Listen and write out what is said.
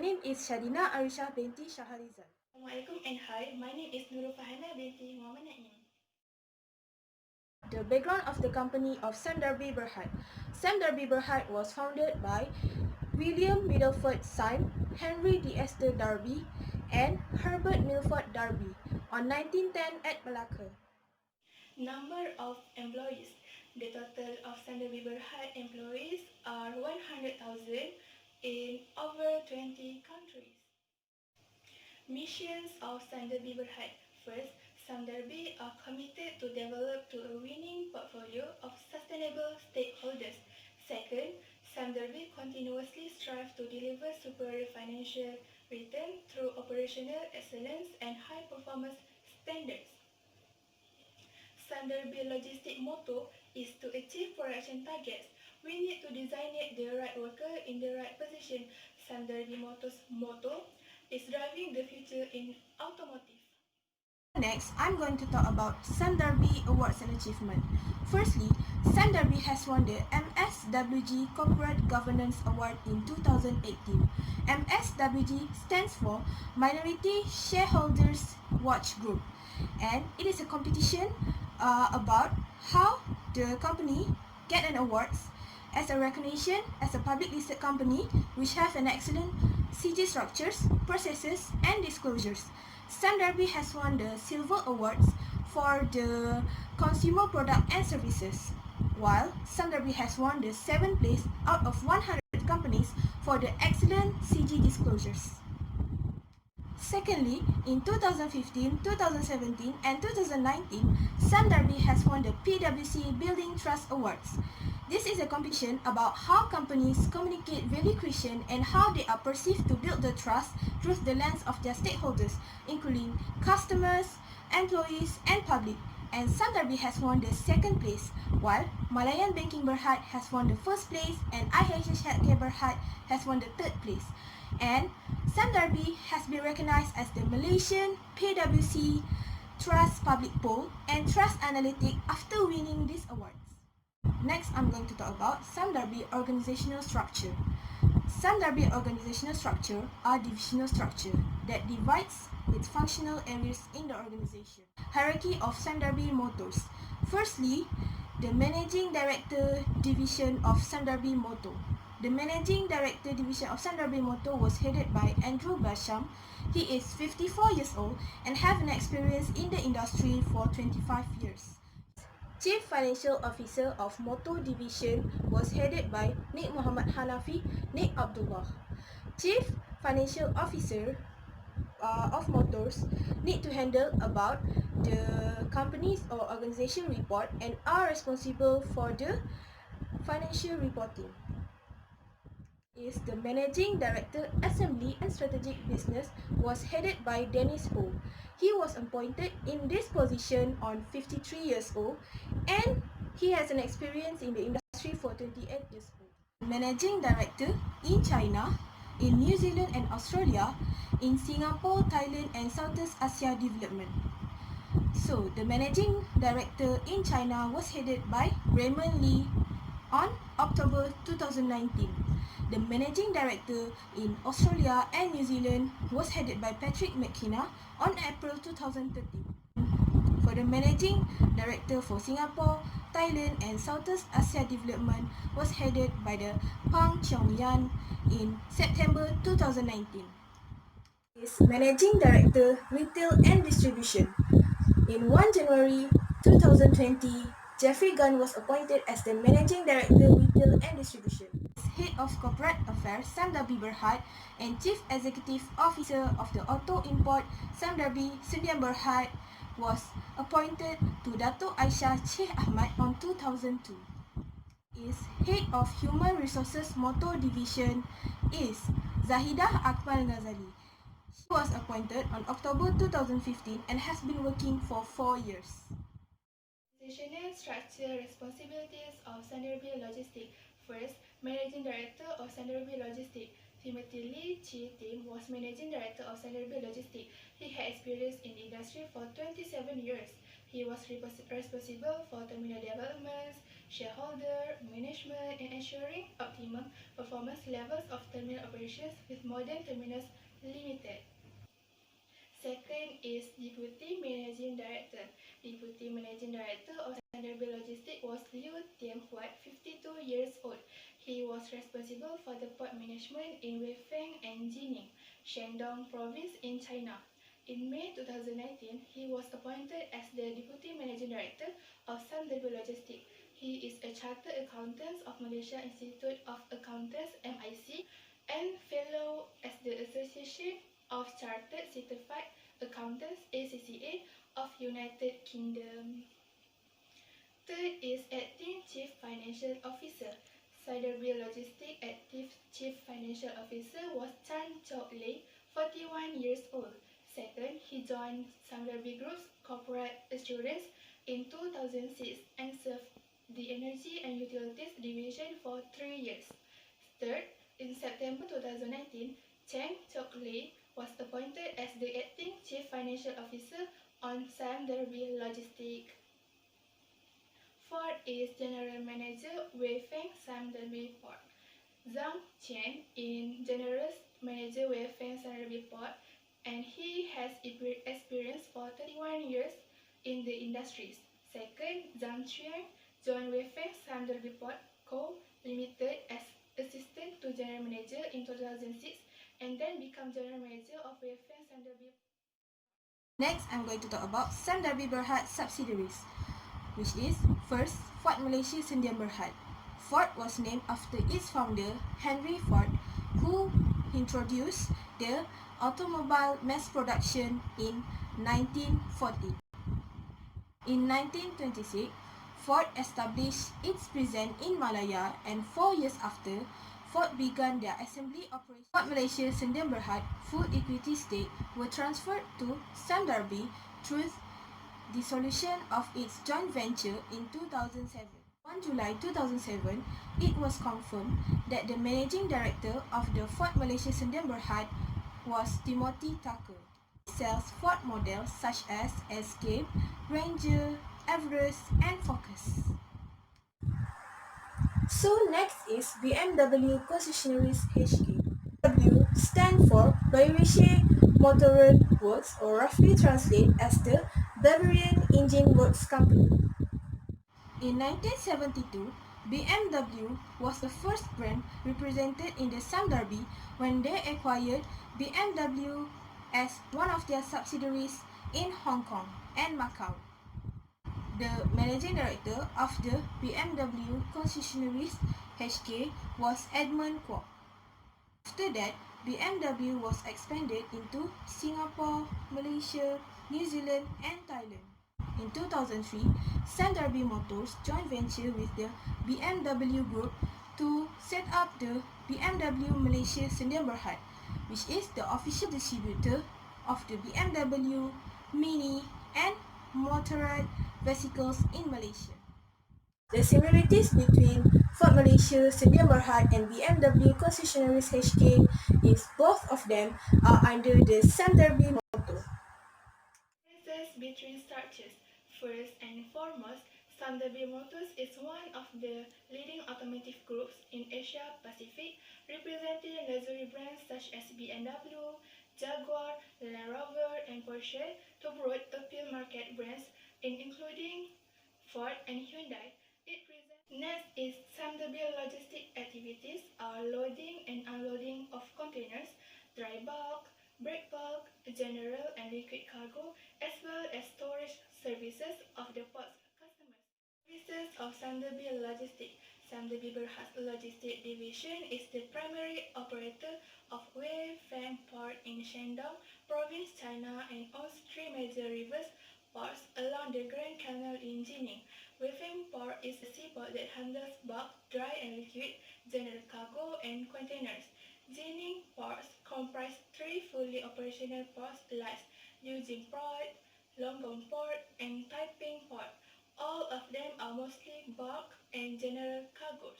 My name is Syahdina Arisha binti Shahrizal. Assalamualaikum and hi, my name is Farhanah binti Muhammad Naim. The background of the company of Darby Berhad. Darby Berhad was founded by William Middleford Sime, Henry D. Esther Darby, and Herbert Milford Darby on 1910 at Malacca. Number of employees. The total of Darby Berhad employees are 100,000 in over 20 countries. Missions of Darby Berhad. First, Darby are committed to develop to a winning portfolio of sustainable stakeholders. Second, Darby continuously strive to deliver superior financial return through operational excellence and high performance standards. Darby logistic motto is to achieve production targets. We need to designate the right worker in the right position. Darby motto is driving the future in automotive. Next, I'm going to talk about Darby Awards and Achievement. Firstly, Darby has won the MSWG Corporate Governance Award in 2018. MSWG stands for Minority Shareholders Watch Group, and it is a competition about how the company get an awards as a recognition as a public listed company which have an excellent CG structures, processes and disclosures. Darby has won the Silver Awards for the consumer product and services, while Darby has won the 7th place out of 100 companies for the excellent CG disclosures. Secondly, in 2015, 2017 and 2019, Darby has won the PwC Building Trust Awards. This is a competition about how companies communicate value creation and how they are perceived to build the trust through the lens of their stakeholders, including customers, employees, and public. And Darby has won the 2nd place, while Malayan Banking Berhad has won the 1st place and IHH Healthcare Berhad has won the 3rd place. And Darby has been recognized as the Malaysian PwC Trust Public Poll and Trust Analytic after winning these awards. Next, I'm going to talk about Darby organizational structure. Darby organizational structure are divisional structure that divides its functional areas in the organization. Hierarchy of Darby motors. Firstly, the Managing Director Division of Darby Motor. The Managing Director Division of Darby Motor was headed by Andrew Basham. He is 54 years old and have an experience in the industry for 25 years. Chief Financial Officer of Motor Division was headed by Nick Muhammad Hanafi, Nick Abdullah. Chief Financial Officer of Motors need to handle about the company's or organization report and are responsible for the financial reporting. Is the Managing Director Assembly and Strategic Business was headed by Dennis Ho. He was appointed in this position on 53 years old and he has an experience in the industry for 28 years old. Managing Director in China, in New Zealand and Australia, in Singapore, Thailand and Southeast Asia Development. So, the Managing Director in China was headed by Raymond Lee on October 2019. The Managing Director in Australia and New Zealand was headed by Patrick McKenna on April 2013. For the Managing Director for Singapore, Thailand and Southeast Asia Development was headed by the Pang Chong Yan in September 2019. Is Managing Director Retail and Distribution. In 1 January 2020, Jeffrey Gunn was appointed as the Managing Director Retail and Distribution. Head of Corporate Affairs Darby Berhad and Chief Executive Officer of the Auto Import Darby Sdn Berhad was appointed to Dato' Aisyah Sheikh Ahmad on 2002. Is Head of Human Resources Motor Division is Zahidah Akmal Ghazali. She was appointed on October 2015 and has been working for 4 years. Organizational structure responsibilities of Darby Logistics. First, Managing Director of Darby Logistics. Timothy Lee Chi Tim was Managing Director of Darby Logistics. He had experience in the industry for 27 years. He was responsible for terminal developments, shareholder management, and ensuring optimum performance levels of terminal operations with Modern Terminals Limited. Second is Deputy Managing Director. Deputy Managing Director of Darby Logistics was Liu Tianhuat, 52 years old. He was responsible for the port management in Weifang and Jining, Shandong Province in China. In May 2019, he was appointed as the Deputy Managing Director of Darby Logistics. He is a Chartered Accountant of Malaysia Institute of Accountants (MIC) and Fellow as the Association of Chartered Certified Accountants (ACCA) of United Kingdom. Third is Acting Chief Financial Officer. Darby Logistics Acting Chief Financial Officer was Chan Chok Lei, 41 years old. Second, he joined Darby Group's Corporate Assurance in 2006 and served the Energy and Utilities Division for 3 years. Third, in September 2019, Chang Chok Lei was appointed as the Acting Chief Financial Officer on Darby Logistics. Fourth is General Manager Weifang Darby Port. Zhang Qian is General Manager Weifang Darby Port, and he has experience for 31 years in the industries. Second, Zhang Qian joined Weifang Darby Port Co. Limited as Assistant to General Manager in 2006 and then became General Manager of Weifang Darby. Next, I'm going to talk about Darby Berhad subsidiaries, which is first, Ford Malaysia Sdn Berhad. Ford was named after its founder, Henry Ford, who introduced the automobile mass production in 1940. In 1926, Ford established its presence in Malaya, and 4 years after, Ford began their assembly operation. Ford Malaysia Sdn Berhad full equity stake were transferred to Darby through dissolution of its joint venture in 2007. On July 2007, it was confirmed that the managing director of the Ford Malaysia Sdn Berhad was Timothy Tucker. It sells Ford models such as Escape, Ranger, Everest, and Focus. So next is BMW Concessionaires HK. BMW stands for Bayerische Motorenwerks, or roughly translated as the Bavarian Engine Works Company. In 1972, BMW was the first brand represented in the Darby when they acquired BMW as one of their subsidiaries in Hong Kong and Macau. The managing director of the BMW Concessionaires HK was Edmund Kwok. After that, BMW was expanded into Singapore, Malaysia, New Zealand, and Thailand. In 2003, Darby Motors joint venture with the BMW Group to set up the BMW Malaysia Sdn Berhad, which is the official distributor of the BMW Mini and Motorrad vehicles in Malaysia. The similarities between Ford Malaysia Sdn Berhad and BMW Concessionaires HK is both of them are under the Darby motto. Differences between structures. First and foremost, Darby Motors is one of the leading automotive groups in Asia Pacific, representing luxury brands such as BMW, Jaguar, Land Rover, and Porsche to broad appeal market brands including Ford and Hyundai. Next is Darby logistic activities are loading and unloading of containers, dry bulk, break bulk, general and liquid cargo, as well as storage services of the port's customers. Services of Darby Logistics. Darby Berhad Logistics Division is the primary operator of Weifang Port in Shandong Province, China, and owns 3 major rivers ports along the Grand Canal in Jining. Weifang Port is a seaport that handles bulk, dry and liquid, general cargo, and containers. Jining ports comprise 3 fully operational ports like Yujing Port, Longgong Port, and Taiping Port. All of them are mostly bulk and general cargoes.